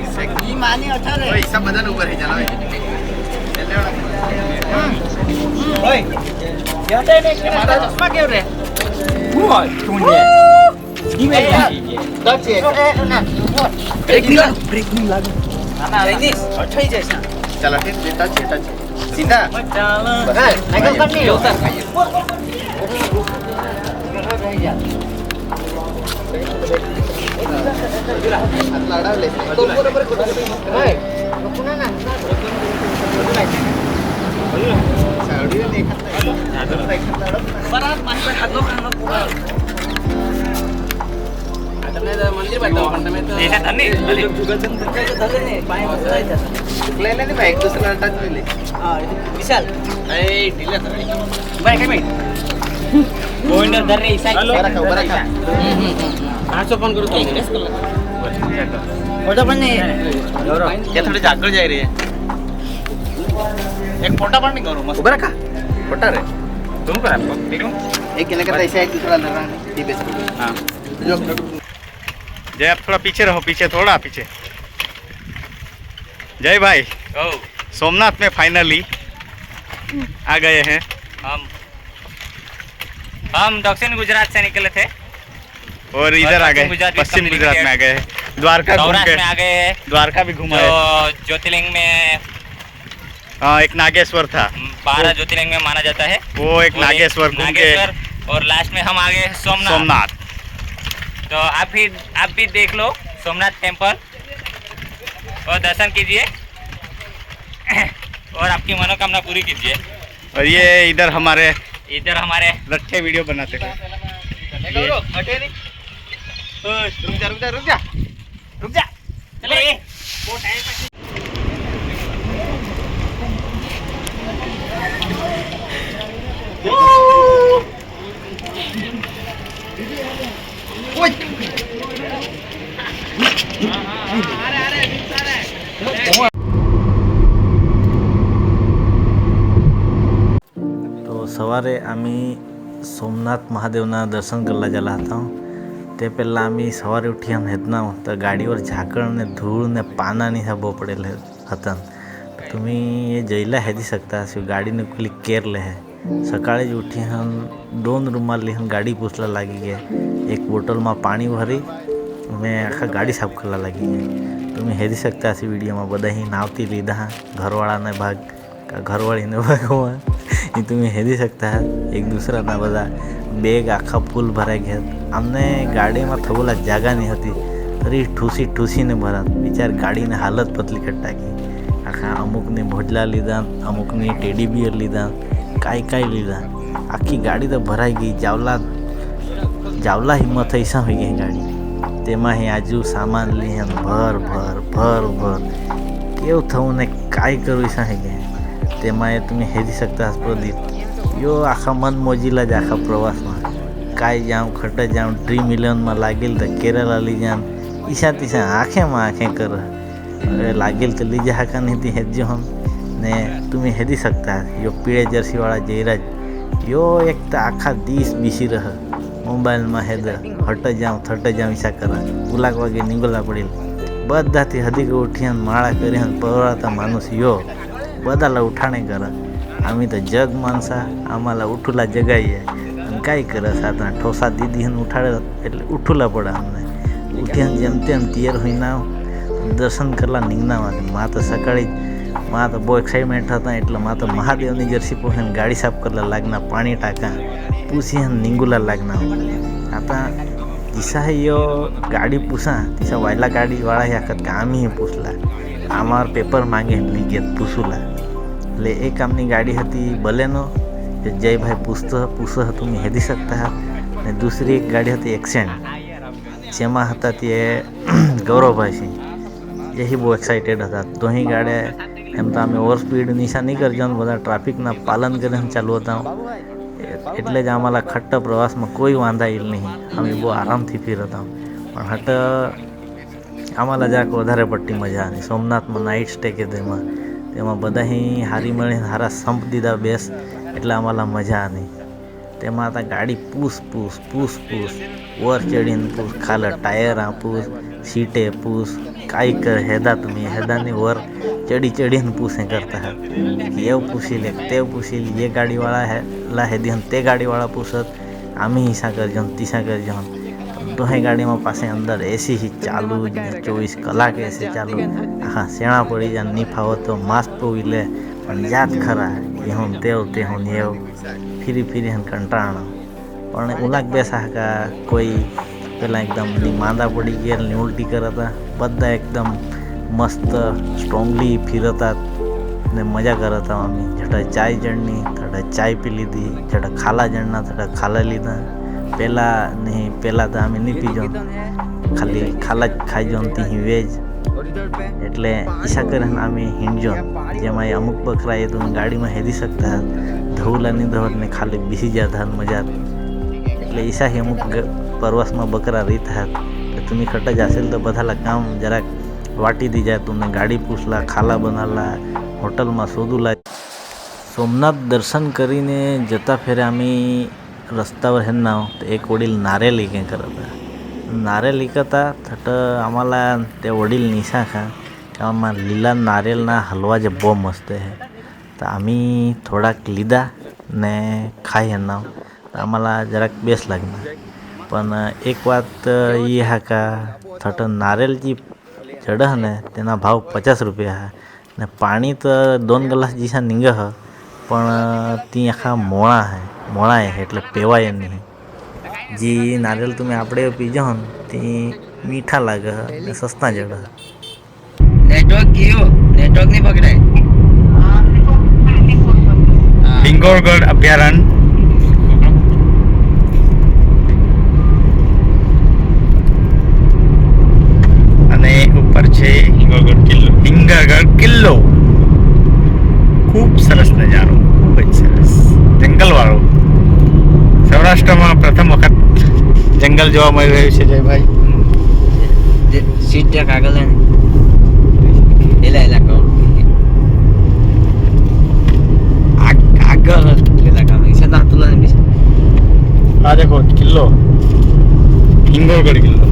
ઈ માની અઠારે પૈસા બધાને ઉપર હી ચલાવે ઓય યાતે ને મારા ચશ્મા કેવ રે ઓય તુને ધીમે દચે ના બ્રેક ની લાગે ના જઈનીસ અઠઈ જઈશ ચાલ અઠઈ દેતા છે સીધા ચાલ બરાબર સાયકલ પર નહીં ઉતર રહી જા આટલા અડાવ લે તો બરાબર ઓય લોકોના ના સાવડી ને બરાબર પાણી પર હાથ લો કાનો પૂરા તમને મંદિર બતાવો પણ તમે તો એ ધની જુગલચંદ ધકે તો ધલે ને પાણી ઉતરાઈ જશે લે લે ને ભાઈ એક દૂસરા ટચ લે હા વિશાલ એ ઢીલે ધરી ભાઈ કઈ ભાઈ ગોવિંદર ધર રે ઈસાઈ બરાકા 800 फोन करो तो इंग्लिश कर फोटो पण नहीं ये थोड़ी जागड़ जा रही है एक फोटो पण नहीं करो मस्त बराका फोटो रे तुम कर आपको देखो एक केले का ऐसा एक दूसरा लगा टी बेस हां जय आप थोड़ा पीछे रहो पीछे थोड़ा पीछे जय भाई ओ सोमनाथ में फाइनली आ गए हैं हम दक्षिण गुजरात से निकले थे और इधर आ गए पश्चिम गुजरात में आ गए द्वारका घूम सौराष्ट्र के में आ गए हैं द्वारका भी घूमा जो है ज्योतिर्लिंग में एक नागेश्वर था 12 ज्योतिर्लिंग में माना जाता है वो एक नागेश्वर घूम के और लास्ट में हम आ गए सोमनाथ तो आप भी देख लो सोमनाथ टेम्पल और दर्शन कीजिए और आपकी मनोकामना पूरी कीजिए और ये इधर हमारे लट्ठे वीडियो बनाते हैं रुक जा चले वो टाइम તો સવારે આમી સોમનાથ મહાદેવના દર્શન કરવા ગયેલા હતા તે પહેલાં આમી સવારે ઉઠી આમ હેદના તો ગાડીवर झाकळ ને ધૂળ ને પાનાની હબો પડેલ હતા तुम्ही ये जैला हेदी सकता गाड़ी ने कुली केर ले है सकाळी જ ઉઠી હન 2 રૂમાલ લીહન ગાડી પૂછલા લાગી ગયા. એક બોટલમાં પાણી ભરી મેં આખા ગાડી સાફ કરવા લાગી ગયા. તમે હેરી શકતા હશે વિડીયોમાં બધા ही નાવતી લીધા ઘરવાળાને ભાગ ઘરવાળીને ભાગ એ તમે હેરી શકતા એક દૂસરાના બધા બેગ આખા ફૂલ ભરાઈ ગયા. અમને ગાડીમાં થોડા જાગા નહીં હતી તરી ઠૂસીને ભરાત. બિચાર ગાડીને હાલત પતલી કરી નાખી. આખા અમુકની ભોજલા લીધા, અમુકની ટેડી બિયર લીધા, કાંઈ લીધા. આખી ગાડી તો ભરાઈ ગઈ. જાવલા હિંમત થઈ હોઈ ગઈ ગાડી. તેમાં આજુ સામાન લીધા ભર કેવું થવું ને કાંઈ કરવું સાહી ગયા. તેમાં તમે હેરી શકતા હશો પ્રદીપ યો આખા મન મોજીલા જ આખા પ્રવાસમાં કાંઈ જાઉં ખટ જાઉં ડ્રીમ ઇલેવનમાં લાગેલ તો કેરલા લઈ જાઉં ઈશા તીશા આંખે કર લાગેલ તો લીજા હાકા નહીં હેજો હમ ને તમે હેરી શકતા યો પીળે જર્સીવાળા જયરાજ યો એક તો આખા દીસ બીસી રહ મોબાઈલમાં હેદ હટ જાઉં થટ જાઉં ઈશા કર ઉલાક વાગે નીંગોલા પડેલ બધાથી હદીક ઉઠીને માળા કરી પવરાતા માણસ યો બધાला उठाणे कर. आम्ही तर जग माणसा आम्हाला उठूला जगाઈએ અને કાંઈ કરે સાતા ઠોસા દીદી ઉઠાડે એટલે ઉઠુલા પડે. અમને ઉઠીને જેમ તેમ તૈયાર હોઈને દર્શન કરવા નીકળામાંથી માં તો સકાળી માં તો બહુ એક્સાઇટમેન્ટ હતા એટલે માં તો મહાદેવની જર્સી પોખીને ગાડી સાફ કરવા લાગના પાણી ટાંકા પૂછી નીંગુલા लागना. आता दिसा यो गाडी पुसा तिसा वायला गाडीवाळा ह्या का आम्ही पुसला आमार पेपर मागे લીધે પૂછુલા. એટલે એક આમની ગાડી હતી બલેનો જે જયભાઈ પૂછો તમે હેરી શકતા. ને દૂસરી એક ગાડી હતી એક્સેન્ટ જેમાં હતા તે ગૌરવભાઈ સિંહ જે બહુ એક્સાઇટેડ હતા. દોહી ગાડે એમ તો અમે ઓવર સ્પીડ નિશા નહીં કરજો ને બધા ટ્રાફિકના પાલન કરીને ચાલુ હતા. એટલે જ આમાલા ખટ્ટ પ્રવાસમાં કોઈ વાંધાયેલ નહીં. અમે બહુ આરામથી ફીરતા પણ હટ આમાલા જરાક વધારે પડતી મજા આવી. સોમનાથમાં નાઇટ સ્ટે કે તેમાં બધા હારી મળીને હારા સંપ દીધા બેસ એટલે આમાલા મજા આવી. તેમાં હતા ગાડી પૂસ ઓર ચડીને પૂસ ખાલે ટાયર પૂસ સીટે પૂસ કાંઈ કર હેદા તમે હેદાની ઓર ચડીને પૂછે કરતા હતા. એવું પૂછી લે તેવું પૂછી લે. એ ગાડીવાળા લા હેદી તે ગાડીવાળા પૂછત આમી હિસા કરજો તીસા કરજો. દોહે ગાડીમાં પાસે અંદર એસી ही ચાલુ 24 કલાક એસી ચાલુ. હા શેણા પડી જાય નહીં ફાવો તો માસ્ક પોવી લે પણ યાદ ખરા એ હું તે હું એવું ફીરી કંટાળો. પણ ઉલાક બેસા કા કોઈ પેલા એકદમ માંદા પડી ગયા ને ઉલટી કરતા બધા એકદમ મસ્ત સ્ટ્રોંગલી ફીરતા ને મજા કરતા. અમે જટા ચાય જણની થડા ચાય પી લીધી, જટા ખાલા જણના થડા ખાલા લીધા. પહેલાં તો અમે નહીં પીજો ખાલી ખાલા જ ખાઈજો તી વેજ એટલે ઈચ્છા કરીને અમે હિંડજો. જેમાં અમુક બકરા એ તમે ગાડીમાં હેરી શકતા ધવલાની ધવરને ખાલી બેસી જતા મજા. એટલે ઈચ્છા અમુક પ્રવાસમાં બકરા રીતા એટલે તમે ખટા જ હશે તો બધાલા કામ જરાક વાટી દી જાય. તમને ગાડી પૂછલા ખાલા બનાવલા હોટલમાં શોધુલા. સોમનાથ દર્શન કરીને જતા ફેરે અમે रस्त्यावर हे नाव तर एक वडील नारेली काय करत नारेल इकता थट आम्हाला ते वडील निशा खा आम्हाला લીલા નારિયેળના હલવા જે બહુ મસ્ત છે તો આम्ही થોડાક લીધા ને ખાઈ નાવ આम्हाला જરાક બેસ લાગના. પણ એક વાત એ હા કા થટ નારિયેળજી જડ ને તેના ભાવ 50 રૂપિયા ને પાણી તો 2 ગ્લાસ જીસા નીંગે હ પણ તી આખા મોળા है એટલે પીવાય નહીં. जी नारियल तुम्हें આપણે પીજો ને તે મીઠા લાગે ને સસ્તા જડે. नेटवर्क नहीं पकड़े. પિંગોરગઢ અભયારણ્ય અને ઉપર છે પિંગોરગઢ કિલ્લો. ખૂબ સરસ નજારો, ખૂબ જ સરસ જંગલવાળો. સૌરાષ્ટ્રમાં પ્રથમ વખત જંગલ જોવા મળી રહ્યું છે જયભાઈ. सीट जा कागल है एला को आगल एला का इसे ना तुला नहीं. आ देखो किल्लो પિંગોરગઢ કિલ્લો.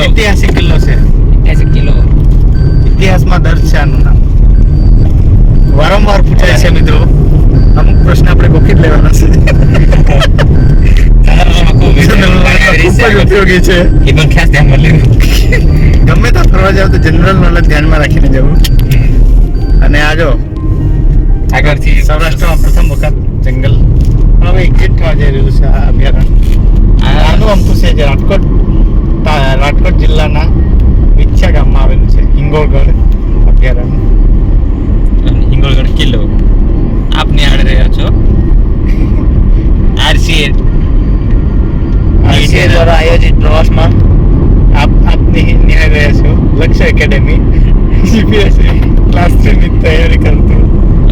ऐतिहासिक किल्लो છે. ऐतिहासिक किल्लो ઇતિહાસમાં દર્જ છે આનું નામ. વારંવાર પૂછાય છે મિત્રો. અમુક પ્રશ્ન આપણે ગોખી જ લેવાના છે. ખૂબ જ ઉપયોગી છે. એ પણ ખાસ ધ્યાનમાં લેવું. ગમે તો ફરવા જાવ તો જનરલ નોલેજ ધ્યાનમાં રાખીને જવું. અને આ જો આગળથી સૌરાષ્ટ્રમાં પ્રથમ વખત જંગલ હવે એક્ઝિટ થવા જઈ રહ્યું છે આ અભયારણ્ય. આનું અમથું છે જે રાજકોટ જિલ્લાના વિછ્યા ગામમાં આવેલું છે હિંગોળગઢ અભયારણ્ય. હિંગોળગઢ કિલ્લો આપને આડ રહ્યા છો. આરસીએ દ્વારા આયોજિત પ્રવાસમાં આપની નિહાળ રહ્યા છો લક્ષ્ય એકેડેમી જીપીએસસી ક્લાસ 3 ની તૈયારી કરતું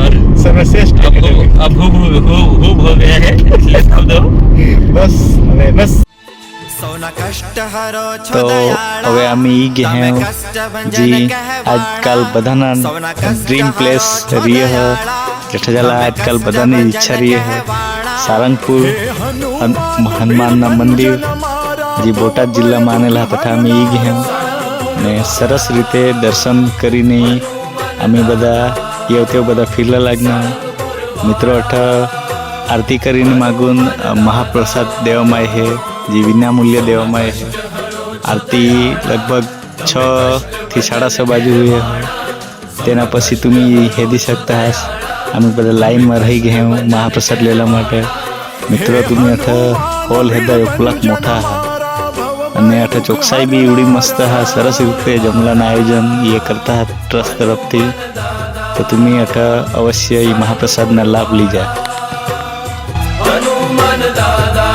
और સર્વશ્રેષ્ઠ એકેડેમી. अब खूब हो गया है इसलिए सब दो બસ હવે બસ. તો હવે અમે ઈ ગયા જી આજકાલ બધાના ડ્રીમ પ્લેસ રહીએ હે જેઠાજાલા આજકાલ બધાની ઈચ્છા રહીએ હે સારંગપુર હનુમાનના મંદિર જે બોટાદ જિલ્લામાં આવેલા તથા અમે ઈ ગયા ને સરસ રીતે દર્શન કરીને અમે બધા તેઓ બધા ફીરલા લાગના મિત્રો અઠ આરતી કરીને માગુન મહાપ્રસાદ દેવામાં આવે છે જે વિનામૂલ્ય દેવામાં આવે છે. આરતી લગભગ 6 થી 6:30 બાજુ હોય તેના પછી તમે હેદી શકતા હશ. અમે બધા લાઈનમાં રહી ગયા મહાપ્રસાદ લેવા માટે. મિત્રો તમે અઠ હોલ હેદા ઉપલાક મોટા હા અને અઠ ચોકસાઈ બી એવડી મસ્ત હા. સરસ રીતે જમલાના આયોજન એ કરતા ટ્રસ્ટ તરફથી. તો તમે અઠ અવશ્ય એ મહાપ્રસાદના લાભ લીજા. હનુમાન દાદા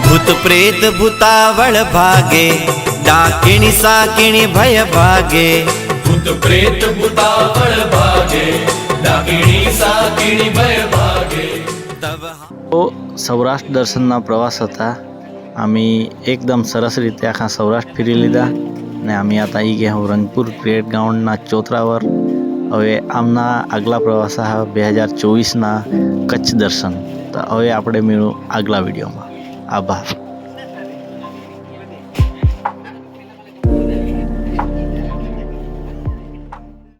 ભૂત પ્રેત ભૂતાવળ ભાગે ડાકીણી સાકીણી ભય ભાગે ભૂત પ્રેત ભૂતાવળ ભાગે ડાકીણી સાકીણી ભય ભાગે. તો સૌરાષ્ટ્ર દર્શનના પ્રવાસ હતા. અમે એકદમ સરસ રીતે આખા સૌરાષ્ટ્ર ફરી લીધા ને અમે आता આવી ગયા રંગપુર ક્રિકેટ ગ્રાઉન્ડના ચોતરાવર. હવે આમના આગલા પ્રવાસ 2024ના કચ્છ દર્શન. તો હવે આપણે મળ્યું આગલા વિડીયોમાં. આભાર.